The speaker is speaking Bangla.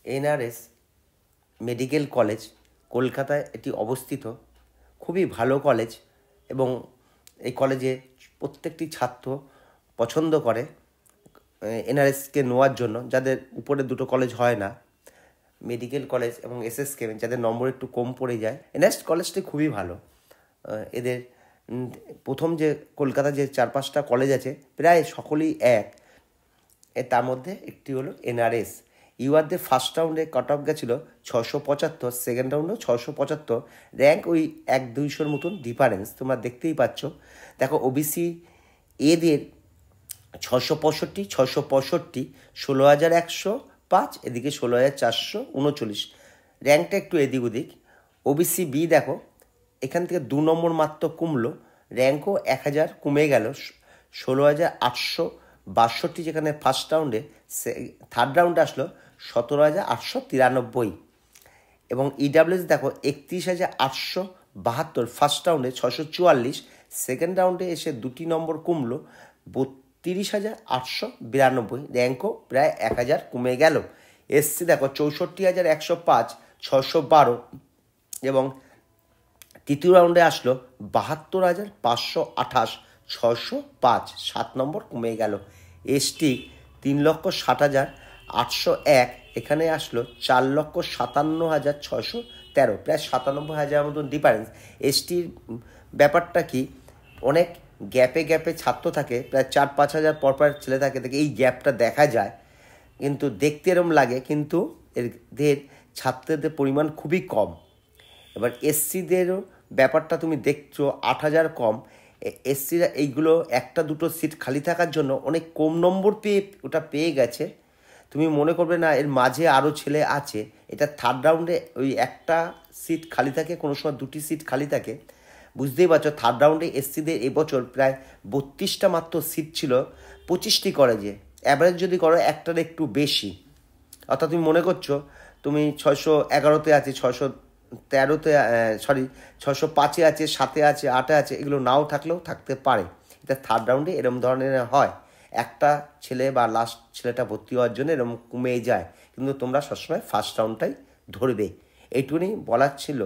এনআরএস মেডিকেল কলেজ কলকাতায় এটি অবস্থিত। খুবই ভালো কলেজ এবং এই কলেজে প্রত্যেকটি ছাত্র পছন্দ করে এনআরএসকে নেওয়ার জন্য, যাদের উপরে দুটো কলেজ হয় না, মেডিকেল কলেজ এবং এসএসকে, যাদের নম্বর একটু কম পড়ে যায়। এনআরএস কলেজটি খুবই ভালো। এদের প্রথম যে কলকাতা যে 4-5টা কলেজ আছে প্রায় সকলেই এক, তার মধ্যে একটি হলো এনআরএস। ইউআরদের ফার্স্ট রাউন্ডে কাট অফ গেছিলো 675, সেকেন্ড রাউন্ডেও 675, র্যাঙ্ক ওই 100-200 মতন ডিফারেন্স তোমরা দেখতেই পাচ্ছ। দেখো ওবিসি এদের 665, 16,105, এদিকে 16,439, র্যাঙ্কটা একটু এদিক ওদিক। ওবিসি বি দেখো এখান থেকে 2 নম্বর মাত্র কমলো, র্যাঙ্কও 1000 কমে গেল, 16,862, যেখানে ফার্স্ট রাউন্ডে, থার্ড রাউন্ডে আসলো 17,893। এবং ইডাব্লিউএস দেখো 31,872, ফার্স্ট রাউন্ডে 644, সেকেন্ড রাউন্ডে এসে 2 নম্বর কমলো 32,892, র্যাঙ্কও প্রায় 1000 কমে গেল। এসসি দেখো 64,105, 612, এবং তৃতীয় রাউন্ডে আসলো 72,528, 605, 7 নম্বর কমে গেল। এসটি 3,60,801, এখানে আসলো 4,57,613, প্রায় 97,000 মতন ডিফারেন্স। এসটির ব্যাপারটা কি, অনেক গ্যাপে গ্যাপে ছাত্র থাকে, প্রায় 4-5 হাজার পরপর ছেলে থাকে, দেখে এই গ্যাপটা দেখা যায়, কিন্তু দেখতে এরম লাগে, কিন্তু এদের ছাত্রদের পরিমাণ খুবই কম। এবার এসসিদেরও ব্যাপারটা তুমি দেখছো 8,000 কম। এসসিরা এইগুলো 1-2 সিট খালি থাকার জন্য অনেক কম নম্বর পেয়ে ওটা পেয়ে গেছে। তুমি মনে করবে না এর মাঝে আরও ছেলে আছে। এটা থার্ড রাউন্ডে ওই একটা সিট খালি থাকে, কোনো সময় 2টি সিট খালি থাকে। বুঝতেই পারছো থার্ড রাউন্ডে এসসিদের এবছর প্রায় 32টা মাত্র সিট ছিল 25টি কলেজে। অ্যাভারেজ যদি করো একটার একটু বেশি, অর্থাৎ তুমি মনে করছো তুমি 611-তে আছে, 613-তে, 605-এ আছে, 7-এ আছে, 8-এ আছে, এগুলো নাও থাকলেও থাকতে পারে। এটা থার্ড রাউন্ডে এরম ধরনের হয়, একটা ছেলে বা লাস্ট ছেলেটা ভর্তি হওয়ার জন্য এরকম কমে যায়, কিন্তু তোমরা সবসময় ফার্স্ট রাউন্ডটাই ধরবে। এইটুকুনি বলার ছিল।